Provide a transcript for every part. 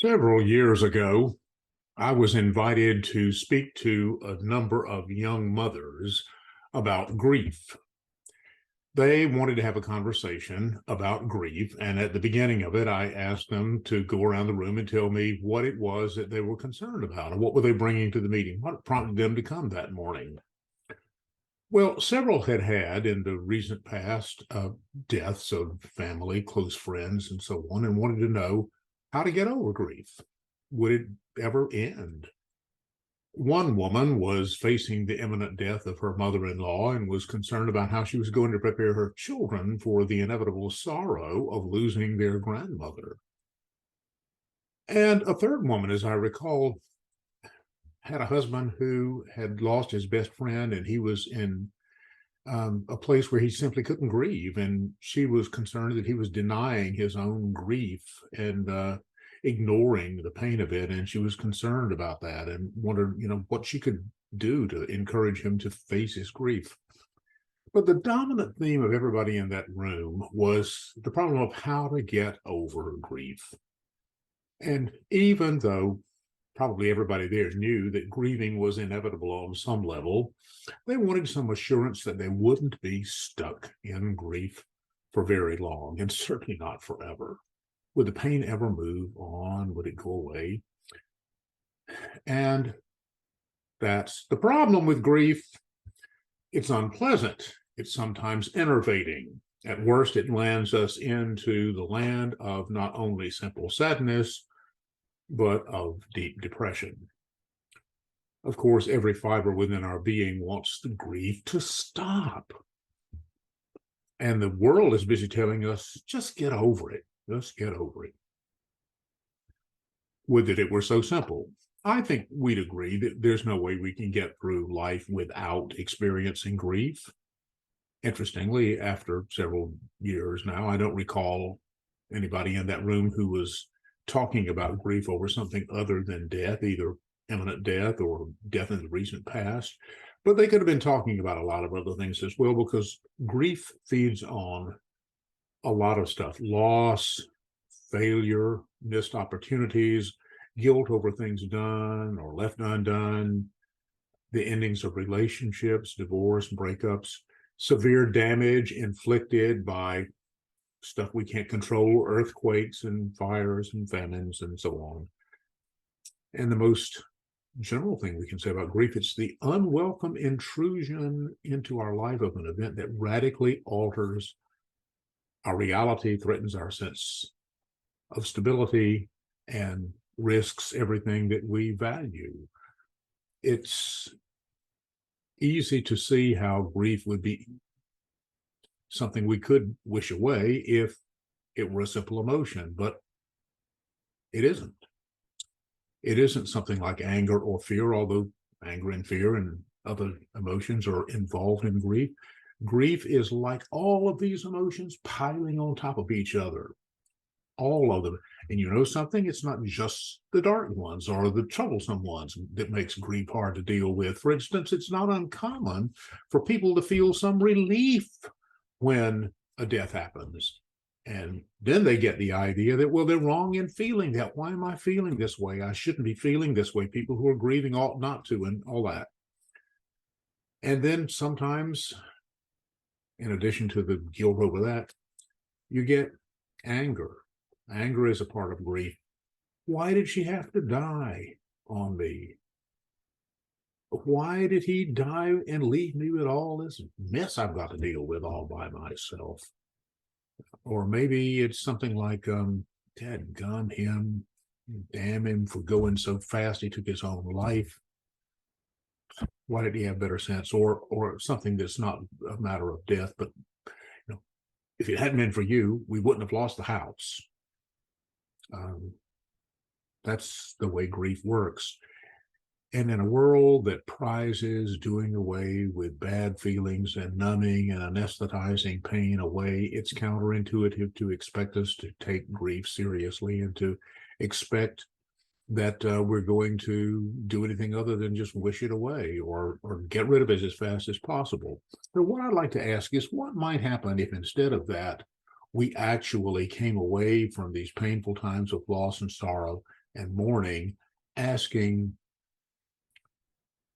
Several years ago, I was invited to speak to a number of young mothers about grief. They wanted to have a conversation about grief, and at the beginning of it, I asked them to go around the room and tell me what it was that they were concerned about, and what were they bringing to the meeting, what prompted them to come that morning. Well, several had in the recent past deaths of family, close friends, and so on, and wanted to know how to get over grief. Would it ever end? One woman was facing the imminent death of her mother-in-law and was concerned about how she was going to prepare her children for the inevitable sorrow of losing their grandmother. And a third woman, as I recall, had a husband who had lost his best friend, and he was in a place where he simply couldn't grieve. And she was concerned that he was denying his own grief and ignoring the pain of it. And she was concerned about that and wondered, what she could do to encourage him to face his grief. But the dominant theme of everybody in that room was the problem of how to get over grief. And even though probably everybody there knew that grieving was inevitable on some level, they wanted some assurance that they wouldn't be stuck in grief for very long, and certainly not forever. Would the pain ever move on? Would it go away? And that's the problem with grief. It's unpleasant. It's sometimes enervating. At worst, it lands us into the land of not only simple sadness, but of deep depression. Of course, every fiber within our being wants the grief to stop. And the world is busy telling us, just get over it. Just get over it. Would that it were so simple. I think we'd agree that there's no way we can get through life without experiencing grief. Interestingly, after several years now, I don't recall anybody in that room who was talking about grief over something other than death, either imminent death or death in the recent past. But they could have been talking about a lot of other things as well, because grief feeds on a lot of stuff: loss, failure, missed opportunities, guilt over things done or left undone, the endings of relationships, divorce, breakups, severe damage inflicted by stuff we can't control, earthquakes and fires and famines and so on. And the most general thing we can say about grief, it's the unwelcome intrusion into our life of an event that radically alters our reality, threatens our sense of stability, and risks everything that we value. It's easy to see how grief would be something we could wish away if it were a simple emotion, but it isn't. It isn't something like anger or fear, although anger and fear and other emotions are involved in grief. Grief is like all of these emotions piling on top of each other, all of them. And you know something? It's not just the dark ones or the troublesome ones that makes grief hard to deal with. For instance, it's not uncommon for people to feel some relief when a death happens. And then they get the idea that, well, they're wrong in feeling that. Why am I feeling this way? I shouldn't be feeling this way. People who are grieving ought not to, and all that. And then sometimes, in addition to the guilt over that, you get anger. Anger is a part of grief. Why did she have to die on me? Why did he die and leave me with all this mess I've got to deal with all by myself? Or maybe it's something like, dadgum him, damn him for going so fast, he took his own life. Why did he have better sense? Or something that's not a matter of death, but if it hadn't been for you, we wouldn't have lost the house. That's the way grief works. And in a world that prizes doing away with bad feelings and numbing and anesthetizing pain away, it's counterintuitive to expect us to take grief seriously and to expect that we're going to do anything other than just wish it away or get rid of it as fast as possible. So what I'd like to ask is, what might happen if instead of that, we actually came away from these painful times of loss and sorrow and mourning, asking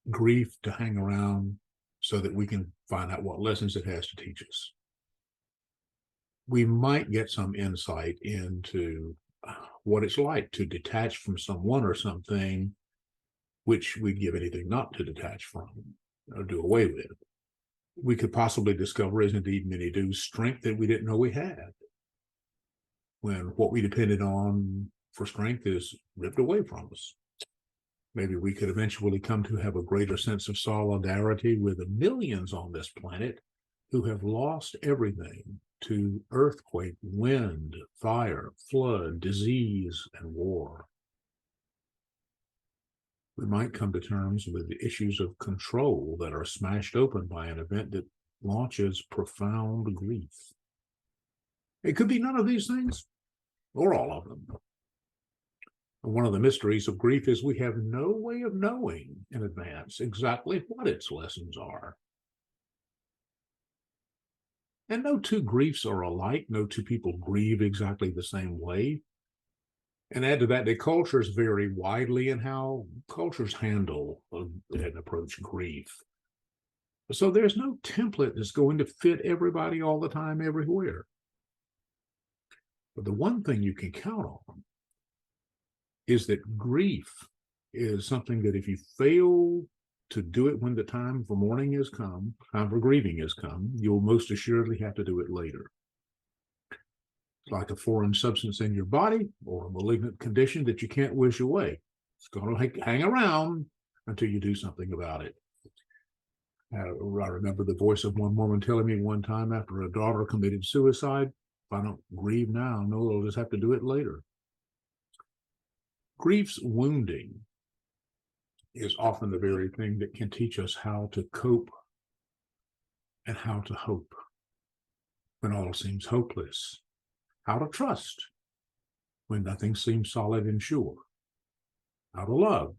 grief to hang around so that we can find out what lessons it has to teach us. We might get some insight into what it's like to detach from someone or something which we'd give anything not to detach from or do away with. We could possibly discover, as indeed many do, strength that we didn't know we had, when what we depended on for strength is ripped away from us. Maybe we could eventually come to have a greater sense of solidarity with the millions on this planet who have lost everything to earthquake, wind, fire, flood, disease, and war. We might come to terms with the issues of control that are smashed open by an event that launches profound grief. It could be none of these things, or all of them. One of the mysteries of grief is we have no way of knowing in advance exactly what its lessons are. And no two griefs are alike. No two people grieve exactly the same way. And add to that, the cultures vary widely in how cultures handle and approach grief. So there's no template that's going to fit everybody all the time, everywhere. But the one thing you can count on is that grief is something that if you fail to do it when the time for mourning has come, time for grieving has come, you'll most assuredly have to do it later. It's like a foreign substance in your body or a malignant condition that you can't wish away. It's going to hang around until you do something about it. I remember the voice of one woman telling me one time after a daughter committed suicide, if I don't grieve now, no, I'll just have to do it later. Grief's wounding is often the very thing that can teach us how to cope and how to hope when all seems hopeless, how to trust when nothing seems solid and sure, how to love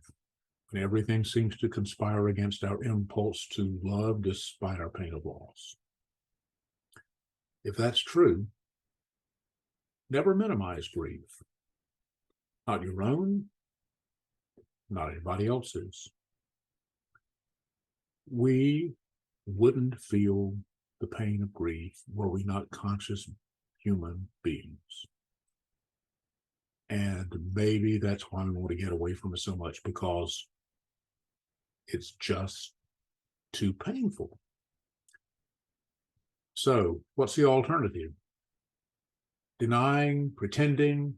when everything seems to conspire against our impulse to love despite our pain of loss. If that's true, never minimize grief. Not your own, not anybody else's. We wouldn't feel the pain of grief were we not conscious human beings. And maybe that's why we want to get away from it so much, because it's just too painful. So what's the alternative? Denying, pretending,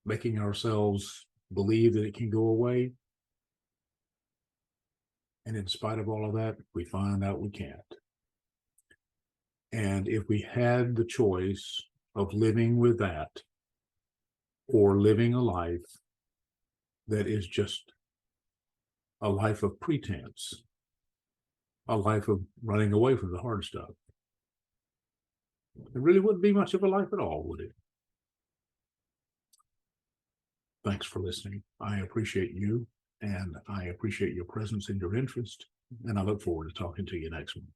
making ourselves believe that it can go away. And in spite of all of that, we find out we can't. And if we had the choice of living with that or living a life that is just a life of pretense, a life of running away from the hard stuff, it really wouldn't be much of a life at all, would it? Thanks for listening. I appreciate you, and I appreciate your presence and your interest, and I look forward to talking to you next month.